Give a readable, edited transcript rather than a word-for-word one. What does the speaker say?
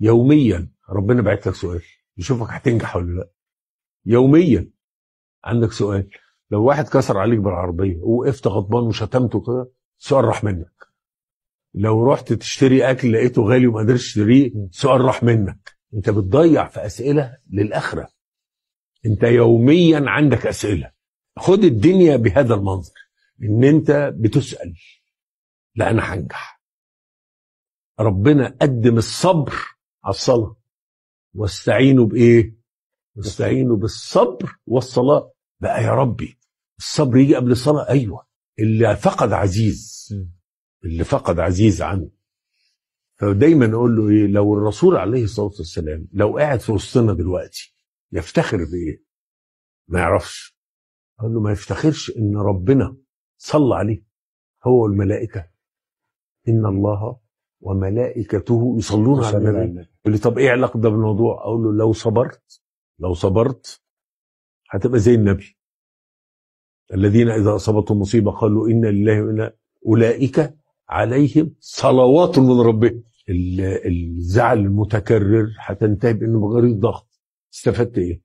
يوميا ربنا بعت لك سؤال يشوفك هتنجح ولا لا. يوميا عندك سؤال. لو واحد كسر عليك بالعربيه ووقفت غضبان وشتمته كده، سؤال راح منك. لو رحت تشتري اكل لقيته غالي وما قدرتش تشتريه، سؤال راح منك. انت بتضيع في اسئله للاخره. انت يوميا عندك اسئله. خد الدنيا بهذا المنظر، ان انت بتسال. لا انا هنجح. ربنا قدم الصبر على الصلاه. واستعينوا بايه؟ واستعينوا بالصبر والصلاه. بقى يا ربي الصبر يجي قبل الصلاه؟ ايوه. اللي فقد عزيز، اللي فقد عزيز عنه. فدايما اقول له ايه، لو الرسول عليه الصلاه والسلام لو قاعد في وسطنا دلوقتي يفتخر بايه؟ ما يعرفش. اقول له ما يفتخرش ان ربنا صلى عليه هو والملائكه. ان الله وملائكته يصلون على النبي. يقول لي طب ايه علاقه ده بالموضوع؟ اقول له لو صبرت هتبقى زي النبي. الذين اذا اصابتهم مصيبه قالوا انا لله وانا اولئك عليهم صلوات من ربهم. الزعل المتكرر هتنتهي بانه بغير ضغط. استفدت ايه؟